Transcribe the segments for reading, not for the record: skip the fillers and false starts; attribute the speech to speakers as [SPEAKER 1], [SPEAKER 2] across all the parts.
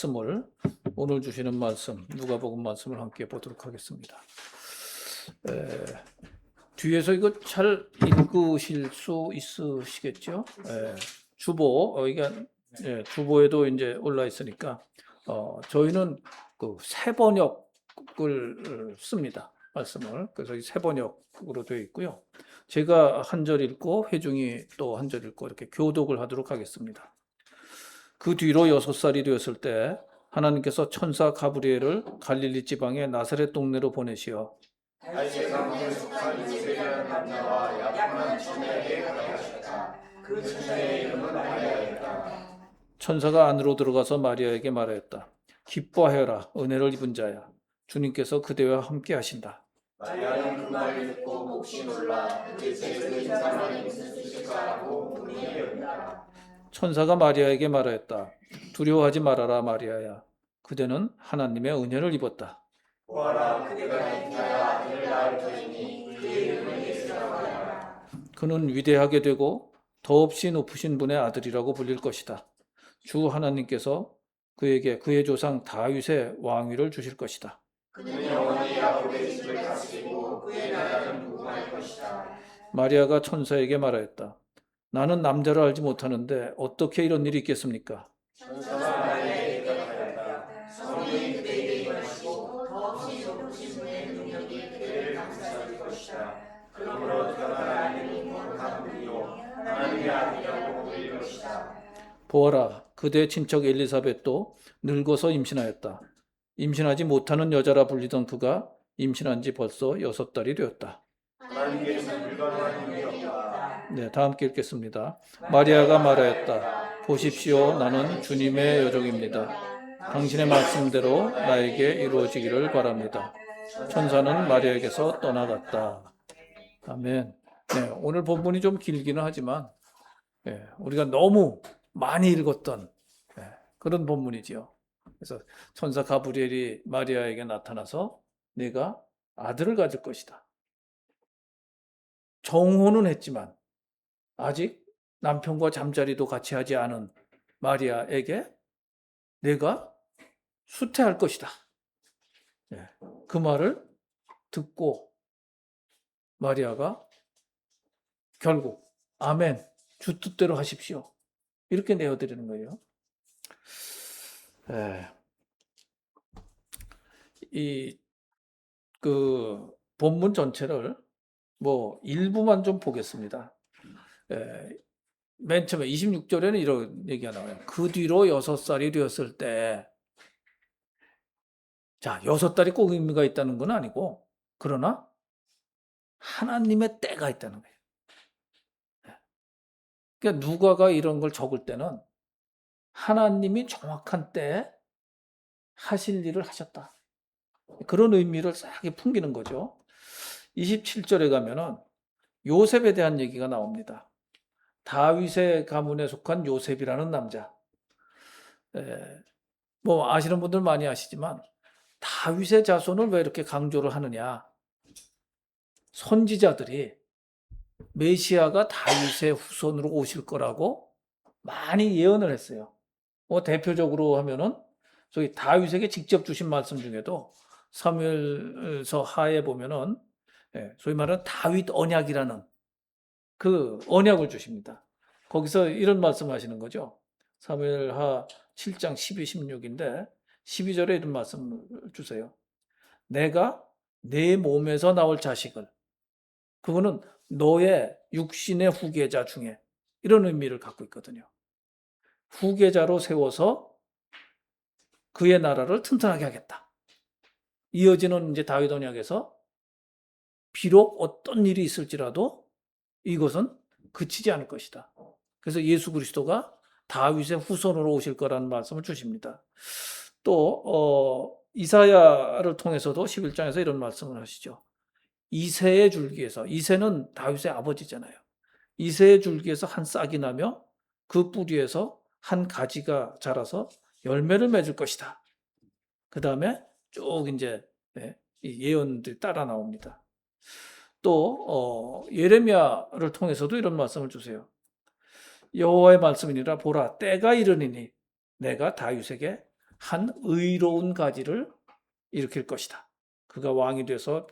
[SPEAKER 1] 말씀을 오늘 주시는 말씀 누가복음 말씀을 함께 보도록 하겠습니다. 뒤에서 이거 잘 읽으실 수 있으시겠죠? 주보 이게 주보에도 이제 올라 있으니까 저희는 그 세번역을 씁니다. 말씀을. 그래서 이 세번역으로 되어 있고요. 제가 한 절 읽고 회중이 또 한 절 읽고 이렇게 교독을 하도록 하겠습니다. 그 뒤로 6살이 되었을 때 하나님께서 천사 가브리엘을 갈릴리 지방의 나사렛 동네로 보내시어
[SPEAKER 2] 갈대강에 속한 요셉이라는 남자와 약혼한 처녀에게 가르치셨다. 그 처녀의 이름은 마리아였다.
[SPEAKER 1] 천사가 안으로 들어가서 마리아에게 말하였다. 기뻐하여라, 은혜를 입은 자야. 주님께서 그대와 함께 하신다.
[SPEAKER 2] 마리아는 그 말을 듣고 몹시 놀라 도대체 그 인사만이 무슨 뜻일까 하고 고민이 되었다.
[SPEAKER 1] 천사가 마리아에게 말하였다. 두려워하지 말아라, 마리아야. 그대는 하나님의 은혜를 입었다.
[SPEAKER 2] 보아라, 그대가 인자야 아들을 낳을 터이니 그의 이름을 예수라고 하라.
[SPEAKER 1] 그는 위대하게 되고 더없이 높으신 분의 아들이라고 불릴 것이다. 주 하나님께서 그에게 그의 조상 다윗의 왕위를 주실 것이다.
[SPEAKER 2] 그는 영원히 야곱의 집을 다스리고 그의 나라는 무궁할 것이다.
[SPEAKER 1] 마리아가 천사에게 말하였다. 나는 남자를 알지 못하는데 어떻게 이런 일이 있겠습니까?
[SPEAKER 2] 천사가 마리아에게 대답하였다. 성령이 그대에게 임하시고 더없이 높으신 분의 능력이 그대를 감싸줄 것이다. 그러므로 그가 말하는 이름은 가브리요 하나님의 아들이라고 불릴 것이다.
[SPEAKER 1] 보아라, 그대의 친척 엘리사벳도 늙어서 임신하였다. 임신하지 못하는 여자라 불리던 그가 임신한 지 벌써 6달이 되었다.
[SPEAKER 2] 하나님께서 불가능한 일이 없다.
[SPEAKER 1] 네, 다 함께 읽겠습니다. 마리아가 말하였다. 보십시오, 나는 주님의 여종입니다. 당신의 말씀대로 나에게 이루어지기를 바랍니다. 천사는 마리아에게서 떠나갔다. 아멘. 네, 오늘 본문이 좀 길기는 하지만 우리가 너무 많이 읽었던 그런 본문이지요. 그래서 천사 가브리엘이 마리아에게 나타나서 내가 아들을 가질 것이다. 정혼은 했지만 아직 남편과 잠자리도 같이 하지 않은 마리아에게 내가 수태할 것이다. 그 말을 듣고 마리아가 결국 아멘, 주 뜻대로 하십시오. 이렇게 내어드리는 거예요. 그 본문 전체를 일부만 좀 보겠습니다. 맨 처음에 26절에는 이런 얘기가 나와요. 그 뒤로 6살이 되었을 때, 자, 6달이 꼭 의미가 있다는 건 아니고, 그러나 하나님의 때가 있다는 거예요. 그러니까 누가가 이런 걸 적을 때는 하나님이 정확한 때에 하실 일을 하셨다. 그런 의미를 싹 풍기는 거죠. 27절에 가면은 요셉에 대한 얘기가 나옵니다. 다윗의 가문에 속한 요셉이라는 남자. 아시는 분들 많이 아시지만 다윗의 자손을 왜 이렇게 강조를 하느냐. 선지자들이 메시아가 다윗의 후손으로 오실 거라고 많이 예언을 했어요. 대표적으로 하면은 저희 다윗에게 직접 주신 말씀 중에도 사무엘서 하에 보면은 소위 말하는 다윗 언약이라는 그 언약을 주십니다. 거기서 이런 말씀하시는 거죠. 사무엘하 7장 12, 16인데 12절에 이런 말씀을 주세요. 내가 내 몸에서 나올 자식을, 그거는 너의 육신의 후계자 중에, 이런 의미를 갖고 있거든요. 후계자로 세워서 그의 나라를 튼튼하게 하겠다. 이어지는 이제 다윗 언약에서 비록 어떤 일이 있을지라도 이것은 그치지 않을 것이다. 그래서 예수 그리스도가 다윗의 후손으로 오실 거라는 말씀을 주십니다. 또 이사야를 통해서도 11장에서 이런 말씀을 하시죠. 이새의 줄기에서, 이새는 다윗의 아버지잖아요. 이새의 줄기에서 한 싹이 나며 그 뿌리에서 한 가지가 자라서 열매를 맺을 것이다. 그 다음에 쭉 이제 이 예언들이 따라 나옵니다. 또 예레미야를 통해서도 이런 말씀을 주세요. 여호와의 말씀이니라 보라, 때가 이르니니 내가 다윗에게 한 의로운 가지를 일으킬 것이다. 그가 왕이 돼서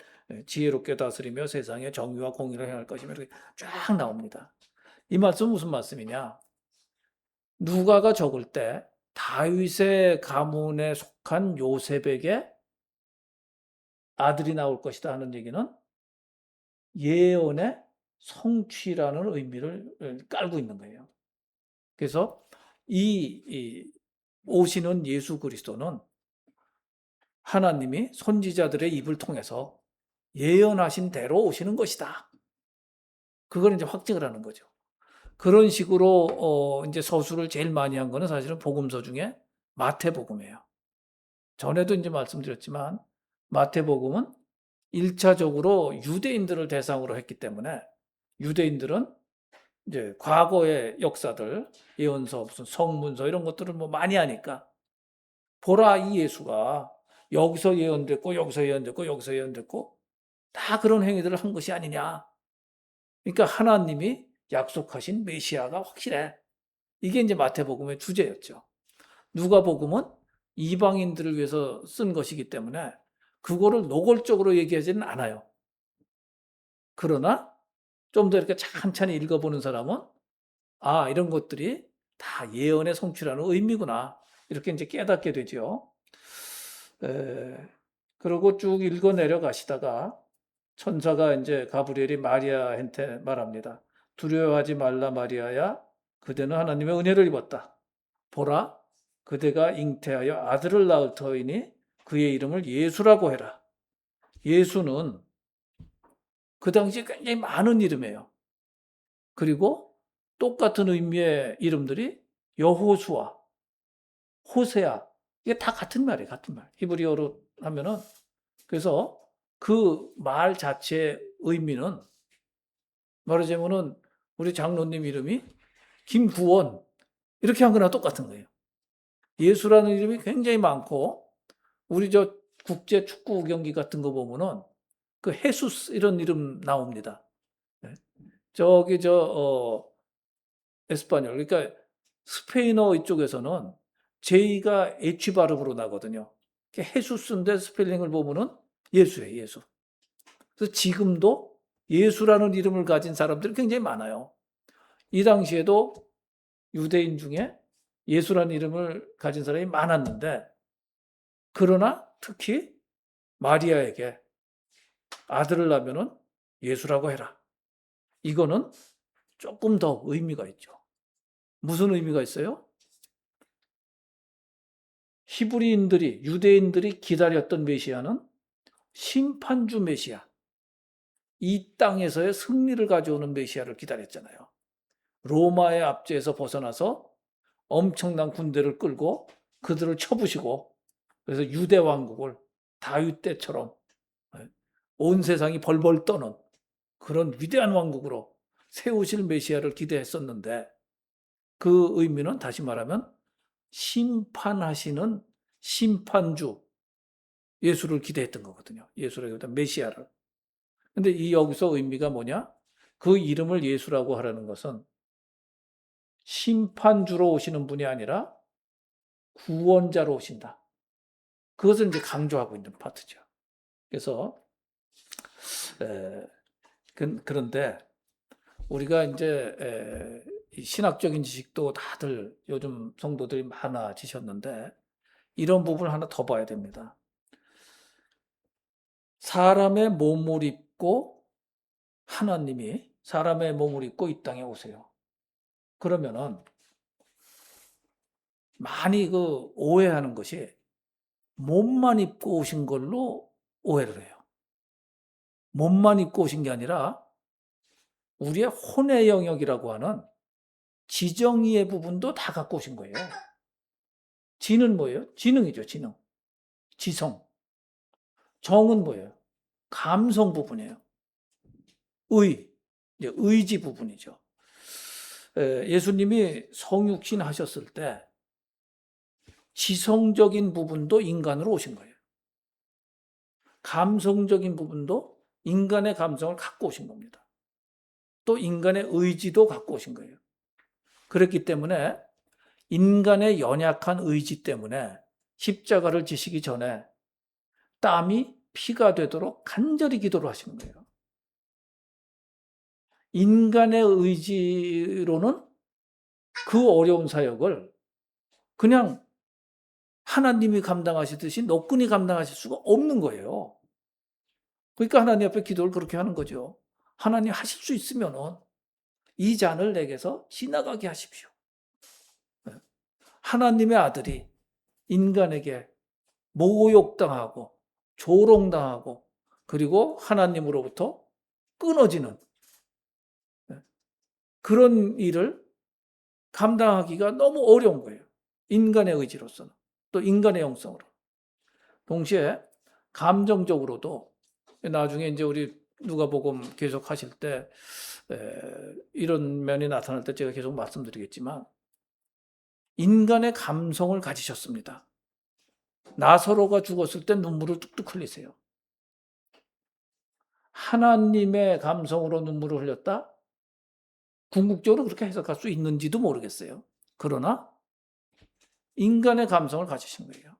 [SPEAKER 1] 지혜롭게 다스리며 세상에 정의와 공의를 행할 것이며 이렇게 쫙 나옵니다. 이 말씀은 무슨 말씀이냐? 누가가 적을 때 다윗의 가문에 속한 요셉에게 아들이 나올 것이다 하는 얘기는 예언의 성취라는 의미를 깔고 있는 거예요. 그래서 이 오시는 예수 그리스도는 하나님이 선지자들의 입을 통해서 예언하신 대로 오시는 것이다. 그걸 이제 확증을 하는 거죠. 그런 식으로 이제 서술을 제일 많이 한 거는 사실은 복음서 중에 마태복음이에요. 전에도 이제 말씀드렸지만 마태복음은 1차적으로 유대인들을 대상으로 했기 때문에 유대인들은 이제 과거의 역사들, 예언서, 무슨 성문서 이런 것들을 뭐 많이 하니까 보라 이 예수가 여기서 예언됐고 여기서 예언됐고 여기서 예언됐고 다 그런 행위들을 한 것이 아니냐. 그러니까 하나님이 약속하신 메시아가 확실해. 이게 이제 마태복음의 주제였죠. 누가복음은 이방인들을 위해서 쓴 것이기 때문에 그거를 노골적으로 얘기하지는 않아요. 그러나 좀 더 이렇게 찬찬히 읽어보는 사람은 아, 이런 것들이 다 예언의 성취라는 의미구나. 이렇게 이제 깨닫게 되죠. 그러고 쭉 읽어 내려가시다가 천사가 이제 가브리엘이 마리아한테 말합니다. 두려워하지 말라 마리아야. 그대는 하나님의 은혜를 입었다. 보라, 그대가 잉태하여 아들을 낳을 터이니 그의 이름을 예수라고 해라. 예수는 그 당시에 굉장히 많은 이름이에요. 그리고 똑같은 의미의 이름들이 여호수아, 호세아, 이게 다 같은 말이에요. 같은 말. 히브리어로 하면은. 그래서 그 말 자체의 의미는 말하자면은 우리 장로님 이름이 김구원 이렇게 한 거나 똑같은 거예요. 예수라는 이름이 굉장히 많고 우리 저 국제 축구 경기 같은 거 보면은 그 헤수스 이런 이름 나옵니다. 저기 에스파뇰 그러니까 스페인어 이쪽에서는 J가 H 발음으로 나거든요. 헤수스인데 스펠링을 보면은 예수예요, 예수. 그래서 지금도 예수라는 이름을 가진 사람들이 굉장히 많아요. 이 당시에도 유대인 중에 예수라는 이름을 가진 사람이 많았는데, 그러나 특히 마리아에게 아들을 낳으면은 예수라고 해라. 이거는 조금 더 의미가 있죠. 무슨 의미가 있어요? 히브리인들이, 유대인들이 기다렸던 메시아는 심판주 메시아, 이 땅에서의 승리를 가져오는 메시아를 기다렸잖아요. 로마의 압제에서 벗어나서 엄청난 군대를 끌고 그들을 쳐부시고 그래서 유대 왕국을 다윗 때처럼 온 세상이 벌벌 떠는 그런 위대한 왕국으로 세우실 메시아를 기대했었는데 그 의미는 다시 말하면 심판하시는 심판주 예수를 기대했던 거거든요. 예수라기보다 메시아를. 근데 이 여기서 의미가 뭐냐? 그 이름을 예수라고 하라는 것은 심판주로 오시는 분이 아니라 구원자로 오신다. 그것을 이제 강조하고 있는 파트죠. 그래서 그런데 우리가 이제 신학적인 지식도 다들 요즘 성도들이 많아지셨는데 이런 부분을 하나 더 봐야 됩니다. 사람의 몸을 입고 하나님이 사람의 몸을 입고 이 땅에 오세요. 그러면은 많이 그 오해하는 것이 몸만 입고 오신 걸로 오해를 해요. 몸만 입고 오신 게 아니라 우리의 혼의 영역이라고 하는 지정의의 부분도 다 갖고 오신 거예요. 지는 뭐예요? 지능이죠, 지능. 지성. 정은 뭐예요? 감성 부분이에요. 이제 의지 부분이죠. 예수님이 성육신 하셨을 때 지성적인 부분도 인간으로 오신 거예요. 감성적인 부분도 인간의 감성을 갖고 오신 겁니다. 또 인간의 의지도 갖고 오신 거예요. 그렇기 때문에 인간의 연약한 의지 때문에 십자가를 지시기 전에 땀이 피가 되도록 간절히 기도를 하시는 거예요. 인간의 의지로는 그 어려운 사역을 그냥 하나님이 감당하시듯이 너끈히 감당하실 수가 없는 거예요. 그러니까 하나님 앞에 기도를 그렇게 하는 거죠. 하나님 하실 수 있으면은 이 잔을 내게서 지나가게 하십시오. 하나님의 아들이 인간에게 모욕당하고 조롱당하고 그리고 하나님으로부터 끊어지는 그런 일을 감당하기가 너무 어려운 거예요. 인간의 의지로서는. 또 인간의 영성으로. 동시에 감정적으로도 나중에 이제 우리 누가복음 계속 하실 때 이런 면이 나타날 때 제가 계속 말씀드리겠지만 인간의 감성을 가지셨습니다. 나사로가 죽었을 때 눈물을 뚝뚝 흘리세요. 하나님의 감성으로 눈물을 흘렸다? 궁극적으로 그렇게 해석할 수 있는지도 모르겠어요. 그러나 인간의 감성을 가지신 거예요.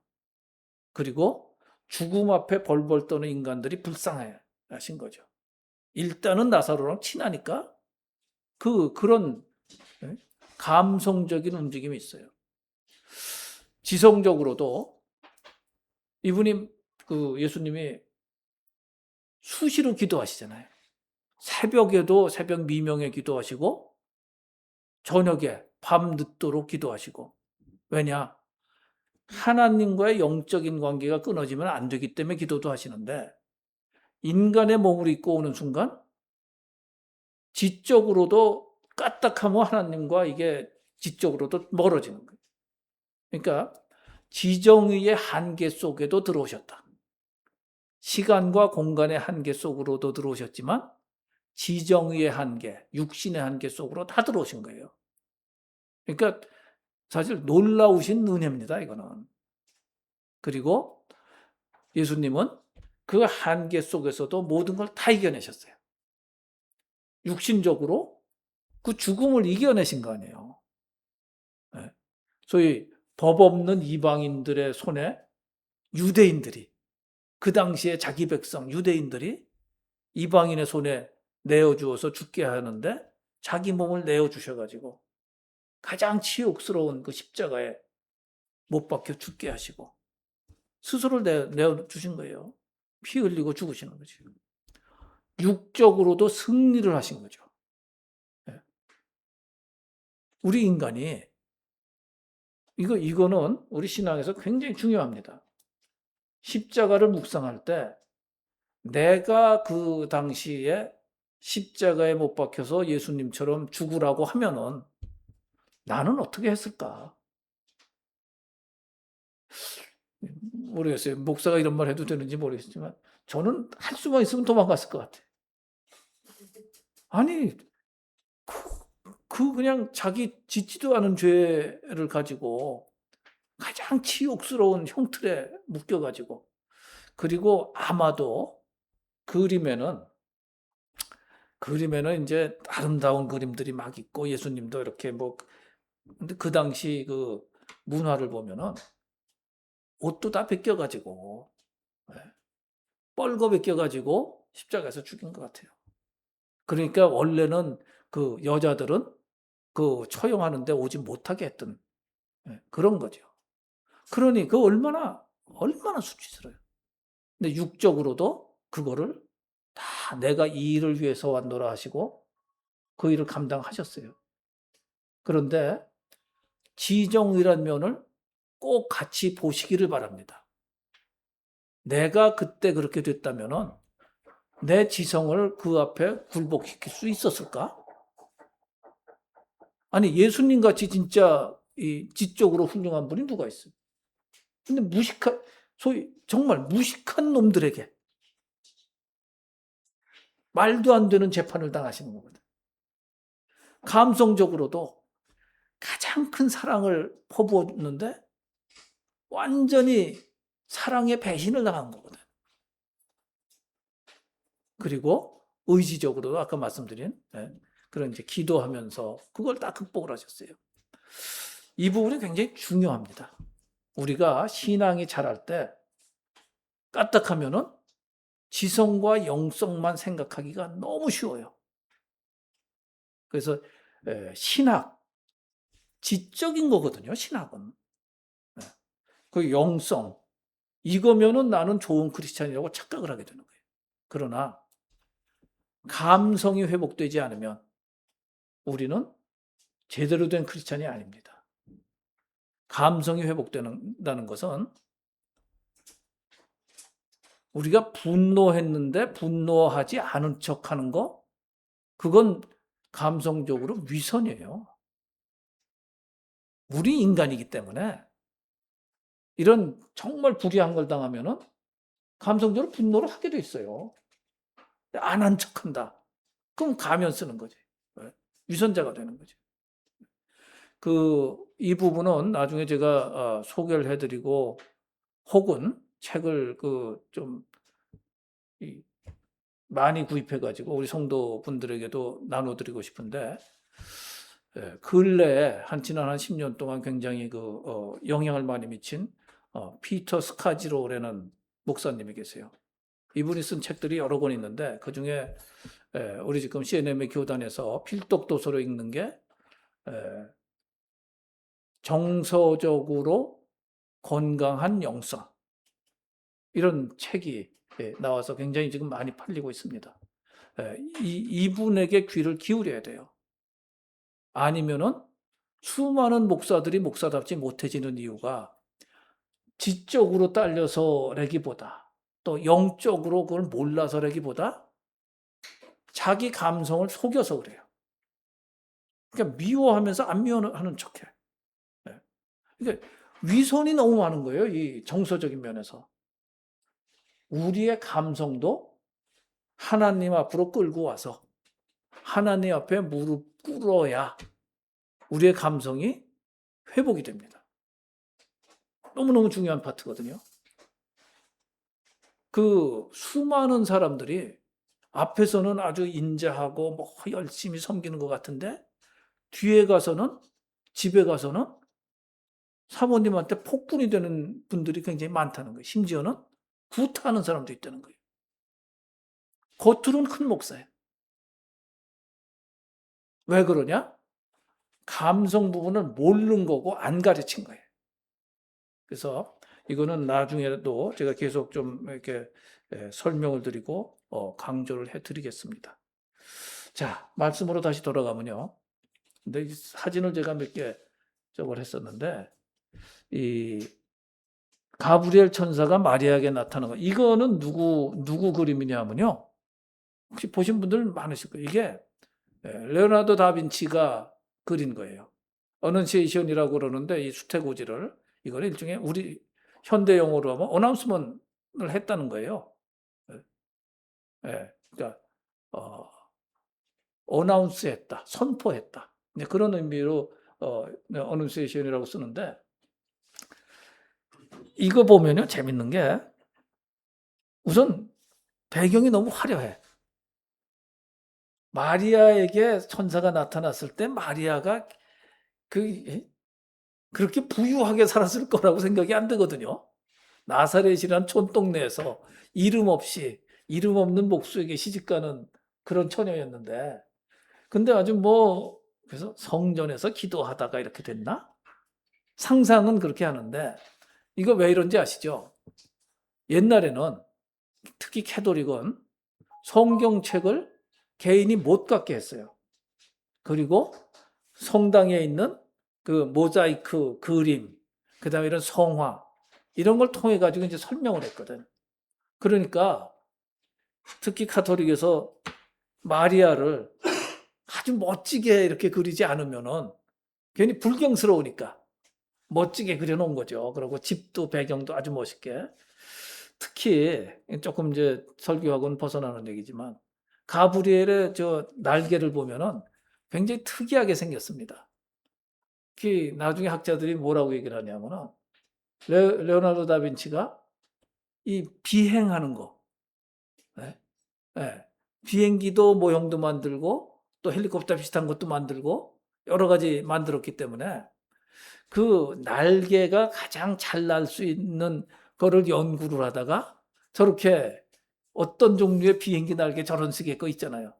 [SPEAKER 1] 그리고 죽음 앞에 벌벌 떠는 인간들이 불쌍해 하신 거죠. 일단은 나사로랑 친하니까 그런 감성적인 움직임이 있어요. 지성적으로도 이분이 예수님이 수시로 기도하시잖아요. 새벽에도 새벽 미명에 기도하시고 저녁에 밤 늦도록 기도하시고 왜냐? 하나님과의 영적인 관계가 끊어지면 안 되기 때문에 기도도 하시는데 인간의 몸을 입고 오는 순간 지적으로도 까딱하면 하나님과 이게 지적으로도 멀어지는 거예요. 그러니까 지정의의 한계 속에도 들어오셨다. 시간과 공간의 한계 속으로도 들어오셨지만 지정의의 한계, 육신의 한계 속으로 다 들어오신 거예요. 그러니까 사실 놀라우신 은혜입니다, 이거는. 그리고 예수님은 그 한계 속에서도 모든 걸 다 이겨내셨어요. 육신적으로 그 죽음을 이겨내신 거 아니에요. 소위 법 없는 이방인들의 손에 유대인들이 그 당시에 자기 백성 유대인들이 이방인의 손에 내어주어서 죽게 하는데 자기 몸을 내어주셔가지고 가장 치욕스러운 그 십자가에 못 박혀 죽게 하시고 스스로 내어주신 거예요. 피 흘리고 죽으시는 거죠. 육적으로도 승리를 하신 거죠. 우리 인간이 이거는 우리 신앙에서 굉장히 중요합니다. 십자가를 묵상할 때 내가 그 당시에 십자가에 못 박혀서 예수님처럼 죽으라고 하면은 나는 어떻게 했을까? 모르겠어요. 목사가 이런 말 해도 되는지 모르겠지만 저는 할 수만 있으면 도망갔을 것 같아요. 아니 그냥 자기 짓지도 않은 죄를 가지고 가장 치욕스러운 형틀에 묶여가지고 그리고 아마도 그림에는 이제 아름다운 그림들이 막 있고 예수님도 이렇게 근데 그 당시 그 문화를 보면은 옷도 다 벗겨가지고 뻘거 벗겨가지고 십자가에서 죽인 것 같아요. 그러니까 원래는 그 여자들은 그 처형하는데 오지 못하게 했던 그런 거죠. 그러니 그 얼마나 수치스러워요. 근데 육적으로도 그거를 다 내가 이 일을 위해서 왔노라 하시고 그 일을 감당하셨어요. 그런데 지정의란 면을 꼭 같이 보시기를 바랍니다. 내가 그때 그렇게 됐다면은 내 지성을 그 앞에 굴복시킬 수 있었을까? 아니 예수님 같이 진짜 이 지적으로 훌륭한 분이 누가 있어요? 근데 소위 정말 무식한 놈들에게 말도 안 되는 재판을 당하시는 거거든. 감성적으로도 가장 큰 사랑을 퍼부었는데 완전히 사랑의 배신을 당한 거거든. 그리고 의지적으로도 아까 말씀드린 그런 이제 기도하면서 그걸 다 극복을 하셨어요. 이 부분이 굉장히 중요합니다. 우리가 신앙이 자랄 때 까딱하면은 지성과 영성만 생각하기가 너무 쉬워요. 그래서 신학, 지적인 거거든요. 신학은. 그 영성, 이거면은 나는 좋은 크리스찬이라고 착각을 하게 되는 거예요. 그러나 감성이 회복되지 않으면 우리는 제대로 된 크리스찬이 아닙니다. 감성이 회복된다는 것은 우리가 분노했는데 분노하지 않은 척 하는 거, 그건 감성적으로 위선이에요. 우리 인간이기 때문에 이런 정말 불의한 걸 당하면은 감성적으로 분노를 하게 돼 있어요. 안 한 척 한다. 그럼 가면 쓰는 거지. 위선자가 되는 거지. 이 부분은 나중에 제가 소개를 해드리고 혹은 책을 좀 많이 구입해가지고 우리 성도분들에게도 나눠드리고 싶은데, 근래에 지난 한 10년 동안 굉장히 영향을 많이 미친 피터 스카지로라는 목사님이 계세요. 이분이 쓴 책들이 여러 권 있는데 그 중에 우리 지금 CNM의 교단에서 필독 도서로 읽는 게 정서적으로 건강한 영성, 이런 책이 나와서 굉장히 지금 많이 팔리고 있습니다. 이분에게 귀를 기울여야 돼요. 아니면은 수많은 목사들이 목사답지 못해지는 이유가 지적으로 딸려서라기보다, 또 영적으로 그걸 몰라서라기보다 자기 감성을 속여서 그래요. 그러니까 미워하면서 안 미워하는 척해. 그러니까 위선이 너무 많은 거예요. 이 정서적인 면에서. 우리의 감성도 하나님 앞으로 끌고 와서 하나님 앞에 무릎 꿇어야 우리의 감성이 회복이 됩니다. 너무너무 중요한 파트거든요. 수많은 사람들이 앞에서는 아주 인자하고 뭐 열심히 섬기는 것 같은데 뒤에 가서는, 집에 가서는 사모님한테 폭군이 되는 분들이 굉장히 많다는 거예요. 심지어는 구타하는 사람도 있다는 거예요. 겉으로는 큰 목사예요. 왜 그러냐? 감성 부분을 모르는 거고 안 가르친 거예요. 그래서 이거는 나중에도 제가 계속 좀 이렇게 설명을 드리고 강조를 해드리겠습니다. 자, 말씀으로 다시 돌아가면요. 근데 이 사진을 제가 몇 개 저걸 했었는데, 이 가브리엘 천사가 마리아에게 나타난 거, 이거는 누구 그림이냐 하면요. 혹시 보신 분들 많으실 거예요. 이게 레오나르도 다빈치가 그린 거예요. 어넌시에이션이라고 그러는데 이 수태고지를, 이거는 일종의 우리 현대 용어로 하면 어나운스먼트를 했다는 거예요. 그러니까 어나운스했다, 선포했다. 그런 의미로 어넌시에이션이라고 쓰는데, 이거 보면요 재밌는 게 우선 배경이 너무 화려해. 마리아에게 천사가 나타났을 때 마리아가 그렇게 부유하게 살았을 거라고 생각이 안 되거든요. 나사렛이란 촌동네에서 이름 없는 목수에게 시집가는 그런 처녀였는데, 근데 아주 그래서 성전에서 기도하다가 이렇게 됐나? 상상은 그렇게 하는데, 이거 왜 이런지 아시죠? 옛날에는 특히 캐톨릭은 성경책을 개인이 못 갖게 했어요. 그리고 성당에 있는 그 모자이크 그림, 그다음에 이런 성화, 이런 걸 통해 가지고 이제 설명을 했거든. 그러니까 특히 카톨릭에서 마리아를 아주 멋지게 이렇게 그리지 않으면은 괜히 불경스러우니까 멋지게 그려놓은 거죠. 그리고 집도 배경도 아주 멋있게. 특히 조금 이제 설교하고는 벗어나는 얘기지만 가브리엘의 저 날개를 보면은 굉장히 특이하게 생겼습니다. 특히 나중에 학자들이 뭐라고 얘기를 하냐면은 레오나르도 다빈치가 이 비행하는 거, 네? 네. 비행기도 모형도 만들고 또 헬리콥터 비슷한 것도 만들고 여러 가지 만들었기 때문에 그 날개가 가장 잘 날 수 있는 거를 연구를 하다가 저렇게 어떤 종류의 비행기 날개 저런 식의 거 있잖아요.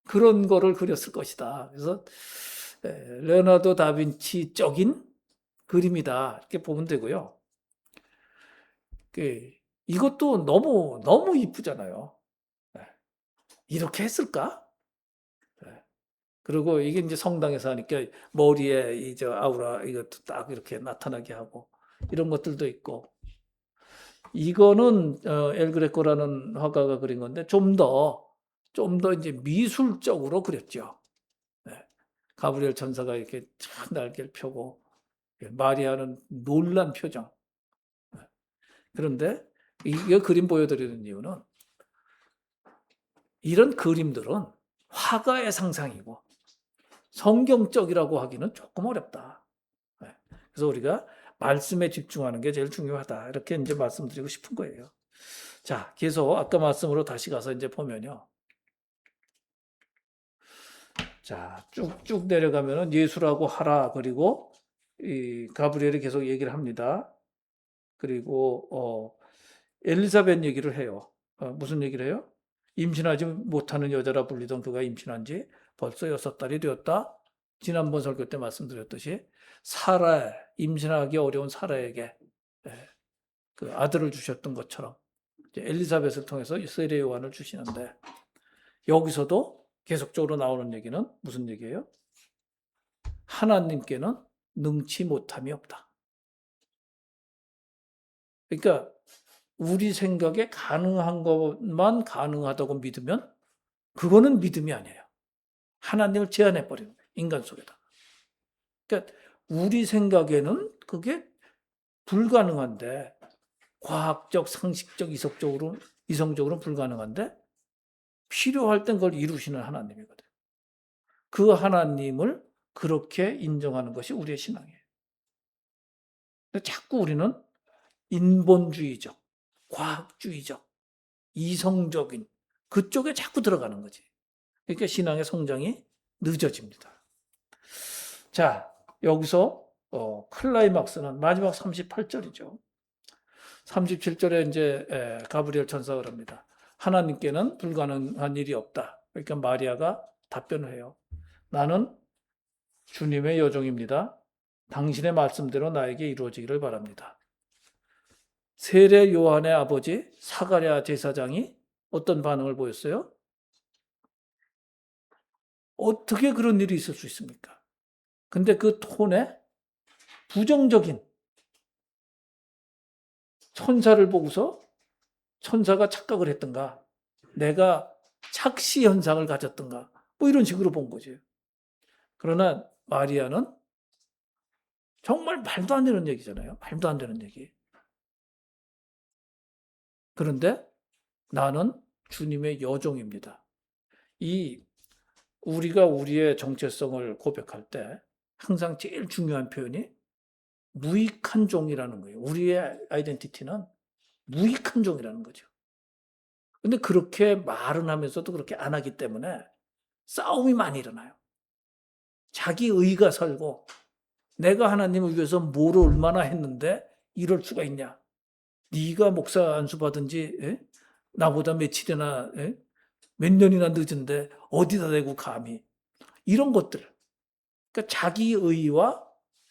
[SPEAKER 1] 그런 거를 그렸을 것이다. 그래서 레오나르도 다빈치적인 그림이다. 이렇게 보면 되고요. 이것도 너무 너무 이쁘잖아요. 이렇게 했을까? 그리고 이게 이제 성당에서 하니까 머리에 이제 아우라 이것도 딱 이렇게 나타나게 하고 이런 것들도 있고, 이거는 엘 그레코라는 화가가 그린 건데 좀 더 이제 미술적으로 그렸죠. 네. 가브리엘 천사가 이렇게 참 날개를 펴고 마리아는 놀란 표정. 네. 그런데 이 그림 보여드리는 이유는 이런 그림들은 화가의 상상이고 성경적이라고 하기는 조금 어렵다. 네. 그래서 우리가 말씀에 집중하는 게 제일 중요하다. 이렇게 이제 말씀드리고 싶은 거예요. 자, 계속 아까 말씀으로 다시 가서 이제 보면요. 자, 쭉쭉 내려가면은 예수라고 하라. 그리고 이 가브리엘이 계속 얘기를 합니다. 그리고 엘리사벳 얘기를 해요. 무슨 얘기를 해요? 임신하지 못하는 여자라 불리던 그가 임신한 지 벌써 6달이 되었다. 지난번 설교 때 말씀드렸듯이 사라, 임신하기 어려운 사라에게 그 아들을 주셨던 것처럼 이제 엘리사벳을 통해서 세례 요한을 주시는데, 여기서도 계속적으로 나오는 얘기는 무슨 얘기예요? 하나님께는 능치 못함이 없다. 그러니까 우리 생각에 가능한 것만 가능하다고 믿으면 그거는 믿음이 아니에요. 하나님을 제한해 버리는 거예요. 인간 속에다. 그러니까 우리 생각에는 그게 불가능한데, 과학적, 상식적, 이성적으로는 불가능한데 필요할 땐 그걸 이루시는 하나님이거든. 그 하나님을 그렇게 인정하는 것이 우리의 신앙이에요. 근데 자꾸 우리는 인본주의적, 과학주의적, 이성적인 그쪽에 자꾸 들어가는 거지. 그러니까 신앙의 성장이 늦어집니다. 자, 여기서 클라이막스는 마지막 38절이죠. 37절에 이제 가브리엘 천사가 그럽니다. 하나님께는 불가능한 일이 없다. 그러니까 마리아가 답변을 해요. 나는 주님의 여종입니다. 당신의 말씀대로 나에게 이루어지기를 바랍니다. 세례 요한의 아버지 사가랴 제사장이 어떤 반응을 보였어요? 어떻게 그런 일이 있을 수 있습니까? 근데 그 톤에 부정적인, 천사를 보고서 천사가 착각을 했던가, 내가 착시 현상을 가졌던가, 뭐 이런 식으로 본 거죠. 그러나 마리아는 정말 말도 안 되는 얘기잖아요. 말도 안 되는 얘기. 그런데 나는 주님의 여종입니다. 우리가 우리의 정체성을 고백할 때 항상 제일 중요한 표현이 무익한 종이라는 거예요. 우리의 아이덴티티는 무익한 종이라는 거죠. 근데 그렇게 말은 하면서도 그렇게 안 하기 때문에 싸움이 많이 일어나요. 자기 의가 설고, 내가 하나님을 위해서 뭘 얼마나 했는데 이럴 수가 있냐. 네가 목사 안수 받은 지 나보다 며칠이나 몇 년이나 늦은데 어디다 대고 감히. 이런 것들. 그러니까 자기 의와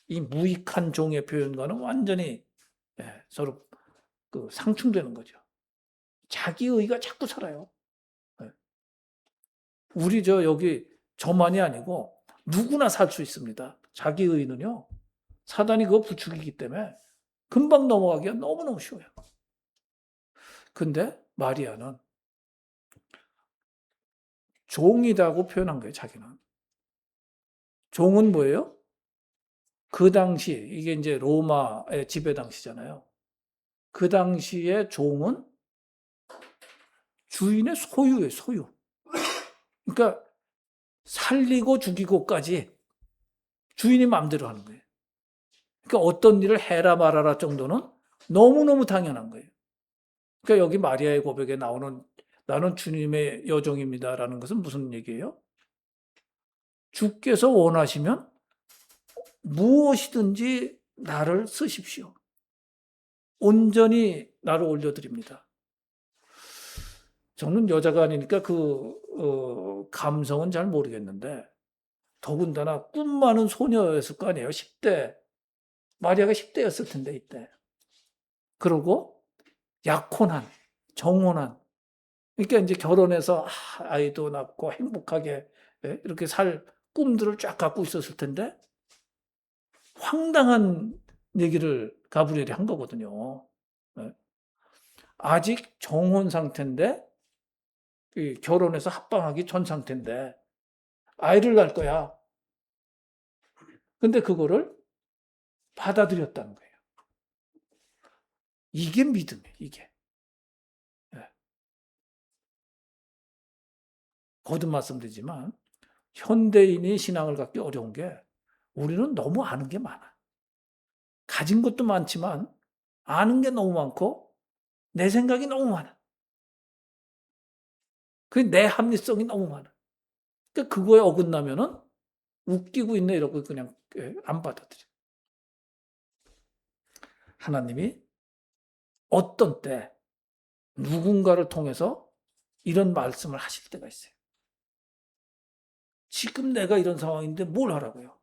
[SPEAKER 1] 이 무익한 종의 표현과는 완전히 서로 그 상충되는 거죠. 자기 의가 자꾸 살아요. 우리 여기 저만이 아니고 누구나 살 수 있습니다. 자기 의는요, 사단이 그거 부추기기 때문에 금방 넘어가기가 너무너무 쉬워요. 근데 마리아는 종이라고 표현한 거예요, 자기는. 종은 뭐예요? 그 당시, 이게 이제 로마의 지배 당시잖아요. 그 당시에 종은 주인의 소유예요, 소유. 그러니까 살리고 죽이고까지 주인이 마음대로 하는 거예요. 그러니까 어떤 일을 해라 말아라 정도는 너무너무 당연한 거예요. 그러니까 여기 마리아의 고백에 나오는 나는 주님의 여종입니다라는 것은 무슨 얘기예요? 주께서 원하시면 무엇이든지 나를 쓰십시오. 온전히 나를 올려드립니다. 저는 여자가 아니니까 감성은 잘 모르겠는데 더군다나 꿈 많은 소녀였을 거 아니에요. 10대. 마리아가 10대였을 텐데 이때. 그러고 약혼한, 정혼한. 그러니까 이제 결혼해서 아이도 낳고 행복하게 이렇게 살 꿈들을 쫙 갖고 있었을 텐데 황당한 얘기를 가브리엘이 한 거거든요. 예. 아직 정혼 상태인데 결혼해서 합방하기 전 상태인데 아이를 낳을 거야. 근데 그거를 받아들였다는 거예요. 이게 믿음이에요, 이게. 예. 거듭 말씀드리지만 현대인이 신앙을 갖기 어려운 게 우리는 너무 아는 게 많아. 가진 것도 많지만 아는 게 너무 많고 내 생각이 너무 많아. 그 내 합리성이 너무 많아. 그러니까 그거에 어긋나면은 웃기고 있네 이러고 그냥 안 받아들여. 하나님이 어떤 때 누군가를 통해서 이런 말씀을 하실 때가 있어요. 지금 내가 이런 상황인데 뭘 하라고요?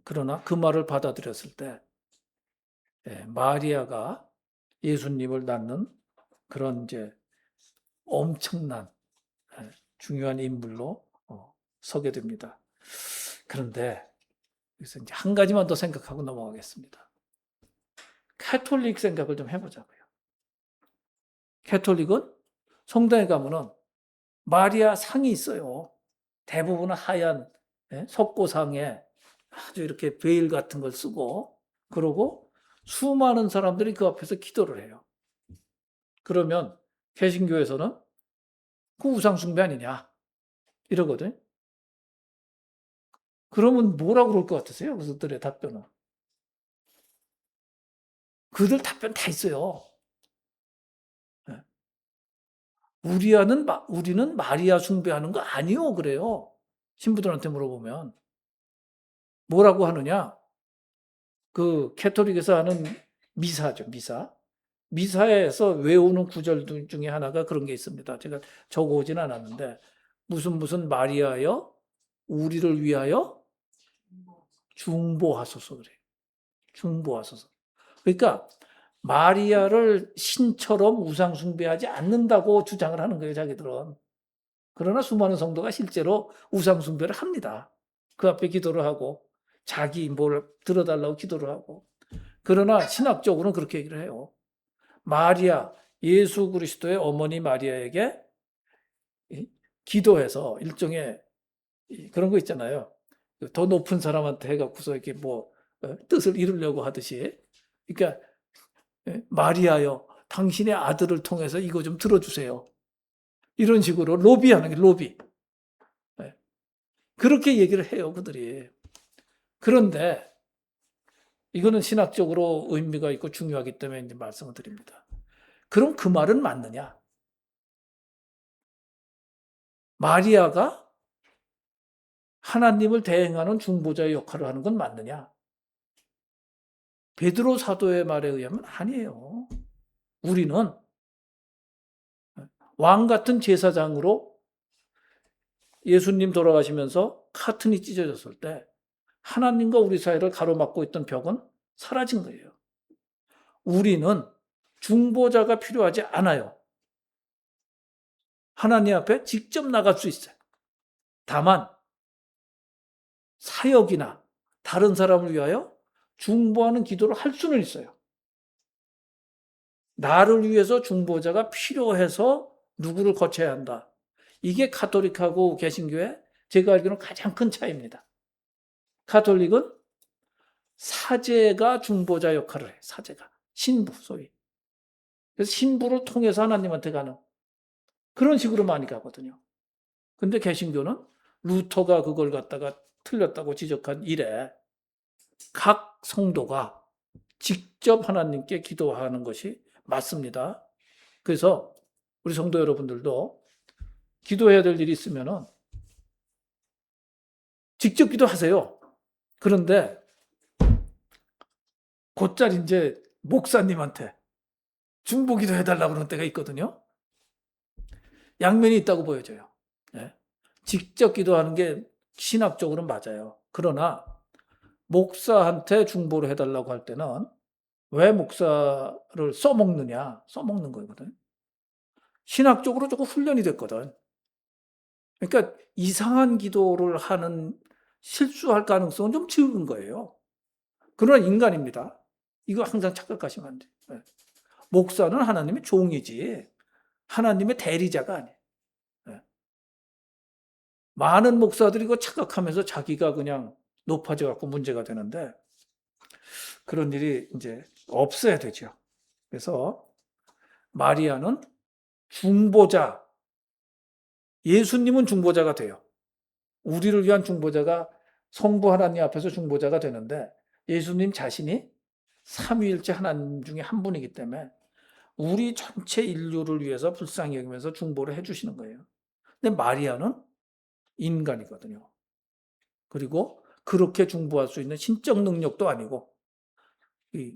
[SPEAKER 1] 그러나 그 말을 받아들였을 때 마리아가 예수님을 낳는 그런 이제 엄청난 중요한 인물로 서게 됩니다. 그런데 그래서 이제 한 가지만 더 생각하고 넘어가겠습니다. 캐톨릭 생각을 좀 해보자고요. 캐톨릭은 성당에 가면은 마리아 상이 있어요. 대부분은 하얀 석고상에 아주 이렇게 베일 같은 걸 쓰고 그러고 수많은 사람들이 그 앞에서 기도를 해요. 그러면 개신교에서는 그 우상숭배 아니냐 이러거든. 그러면 뭐라고 그럴 것 같으세요? 그들의 답변은. 그들 답변 다 있어요. 우리는 마리아 숭배하는 거 아니요 그래요. 신부들한테 물어보면 뭐라고 하느냐? 그 캐톨릭에서 하는 미사죠, 미사. 미사에서 외우는 구절 중에 하나가 그런 게 있습니다. 제가 적어오진 않았는데 무슨 마리아여 우리를 위하여 중보하소서 그래요. 중보하소서. 그러니까 마리아를 신처럼 우상 숭배하지 않는다고 주장을 하는 거예요, 자기들은. 그러나 수많은 성도가 실제로 우상 숭배를 합니다. 그 앞에 기도를 하고 자기 뭘 들어달라고 기도를 하고. 그러나 신학적으로는 그렇게 얘기를 해요. 마리아, 예수 그리스도의 어머니 마리아에게 기도해서 일종의 그런 거 있잖아요. 더 높은 사람한테 해갖고서 이렇게 뭐 뜻을 이루려고 하듯이. 그러니까 마리아여, 당신의 아들을 통해서 이거 좀 들어주세요. 이런 식으로 로비하는 게 로비. 그렇게 얘기를 해요, 그들이. 그런데 이거는 신학적으로 의미가 있고 중요하기 때문에 이제 말씀을 드립니다. 그럼 그 말은 맞느냐? 마리아가 하나님을 대행하는 중보자의 역할을 하는 건 맞느냐? 베드로 사도의 말에 의하면 아니에요. 우리는 왕 같은 제사장으로 예수님 돌아가시면서 카튼이 찢어졌을 때 하나님과 우리 사이를 가로막고 있던 벽은 사라진 거예요. 우리는 중보자가 필요하지 않아요. 하나님 앞에 직접 나갈 수 있어요. 다만 사역이나 다른 사람을 위하여 중보하는 기도를 할 수는 있어요. 나를 위해서 중보자가 필요해서 누구를 거쳐야 한다. 이게 가톨릭하고 개신교의 제가 알기로는 가장 큰 차이입니다. 가톨릭은 사제가 중보자 역할을 해요. 사제가. 신부 소위. 그래서 신부를 통해서 하나님한테 가는 그런 식으로 많이 가거든요. 근데 개신교는 루터가 그걸 갖다가 틀렸다고 지적한 이래 각 성도가 직접 하나님께 기도하는 것이 맞습니다. 그래서 우리 성도 여러분들도 기도해야 될 일이 있으면은 직접 기도하세요. 그런데 곧잘 이제 목사님한테 중보기도 해달라고 그러는 때가 있거든요. 양면이 있다고 보여져요. 예. 직접 기도하는 게 신학적으로는 맞아요. 그러나 목사한테 중보를 해달라고 할 때는 왜 목사를 써먹느냐? 써먹는 거거든. 신학적으로 조금 훈련이 됐거든. 그러니까 이상한 기도를 하는 실수할 가능성은 좀 적은 거예요. 그러나 인간입니다. 이거 항상 착각하시면 안 돼요. 예. 목사는 하나님의 종이지 하나님의 대리자가 아니에요. 예. 많은 목사들이 이거 착각하면서 자기가 그냥 높아져 갖고 문제가 되는데 그런 일이 이제 없어야 되죠. 그래서 마리아는 중보자, 예수님은 중보자가 돼요. 우리를 위한 중보자가 성부 하나님 앞에서 중보자가 되는데 예수님 자신이 삼위일체 하나님 중에 한 분이기 때문에 우리 전체 인류를 위해서 불쌍히 여기면서 중보를 해주시는 거예요. 근데 마리아는 인간이거든요. 그리고 그렇게 중보할 수 있는 신적 능력도 아니고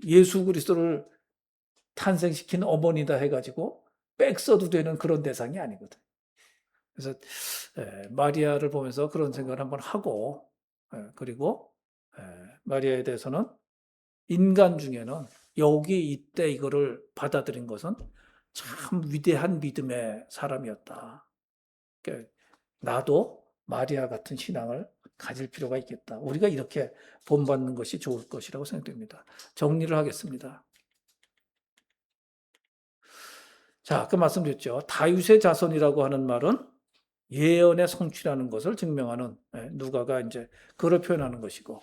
[SPEAKER 1] 예수 그리스도를 탄생시킨 어머니다 해가지고 백 써도 되는 그런 대상이 아니거든. 그래서 마리아를 보면서 그런 생각을 한번 하고 그리고 마리아에 대해서는 인간 중에는 여기 이때 이거를 받아들인 것은 참 위대한 믿음의 사람이었다. 그러니까 나도 마리아 같은 신앙을 가질 필요가 있겠다. 우리가 이렇게 본받는 것이 좋을 것이라고 생각됩니다. 정리를 하겠습니다. 자, 아까 말씀드렸죠. 다윗의 자손이라고 하는 말은 예언의 성취라는 것을 증명하는 누가가 이제 그걸 표현하는 것이고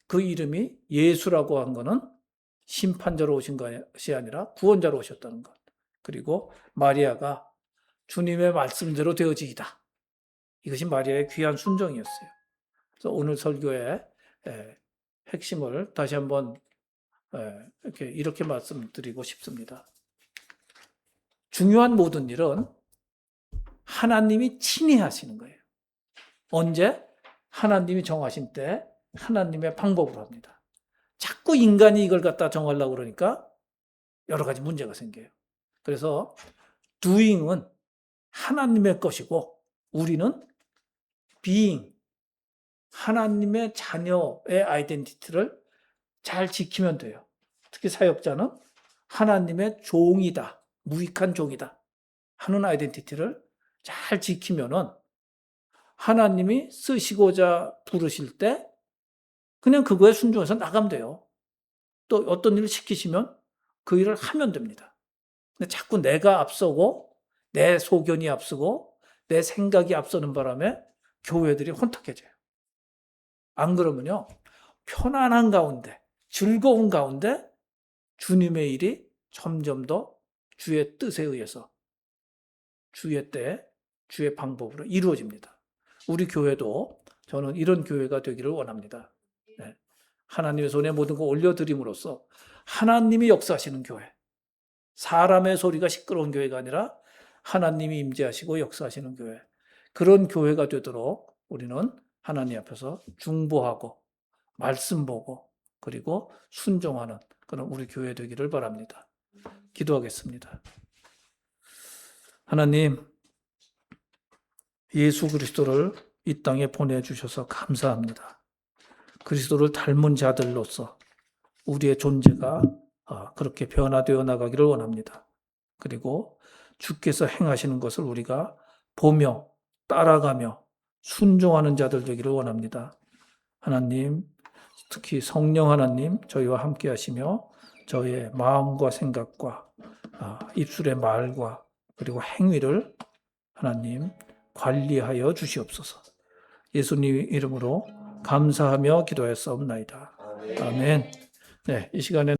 [SPEAKER 1] 그 이름이 예수라고 한 것은 심판자로 오신 것이 아니라 구원자로 오셨다는 것. 그리고 마리아가 주님의 말씀대로 되어지이다. 이것이 마리아의 귀한 순종이었어요. 그래서 오늘 설교의 핵심을 다시 한번 이렇게 말씀드리고 싶습니다. 중요한 모든 일은 하나님이 친히 하시는 거예요. 언제? 하나님이 정하신 때 하나님의 방법으로 합니다. 자꾸 인간이 이걸 갖다 정하려고 그러니까 여러 가지 문제가 생겨요. 그래서 doing은 하나님의 것이고 우리는 being, 하나님의 자녀의 아이덴티티를 잘 지키면 돼요. 특히 사역자는 하나님의 종이다, 무익한 종이다 하는 아이덴티티를 잘 지키면은 하나님이 쓰시고자 부르실 때 그냥 그거에 순종해서 나가면 돼요. 또 어떤 일을 시키시면 그 일을 하면 됩니다. 근데 자꾸 내가 앞서고 내 소견이 앞서고 내 생각이 앞서는 바람에 교회들이 혼탁해져요. 안 그러면요, 편안한 가운데, 즐거운 가운데 주님의 일이 점점 더 주의 뜻에 의해서 주의 때, 주의 방법으로 이루어집니다. 우리 교회도 저는 이런 교회가 되기를 원합니다. 네. 하나님의 손에 모든 걸 올려드림으로써 하나님이 역사하시는 교회, 사람의 소리가 시끄러운 교회가 아니라 하나님이 임재하시고 역사하시는 교회, 그런 교회가 되도록 우리는 하나님 앞에서 중보하고 말씀 보고 그리고 순종하는 그런 우리 교회 되기를 바랍니다. 기도하겠습니다. 하나님, 예수 그리스도를 이 땅에 보내주셔서 감사합니다. 그리스도를 닮은 자들로서 우리의 존재가 그렇게 변화되어 나가기를 원합니다. 그리고 주께서 행하시는 것을 우리가 보며 따라가며 순종하는 자들 되기를 원합니다. 하나님, 특히 성령 하나님 저희와 함께 하시며 저의 마음과 생각과 입술의 말과 그리고 행위를 하나님 관리하여 주시옵소서. 예수님 이름으로 감사하며 기도하였사옵나이다. 아멘. 네, 이 시간에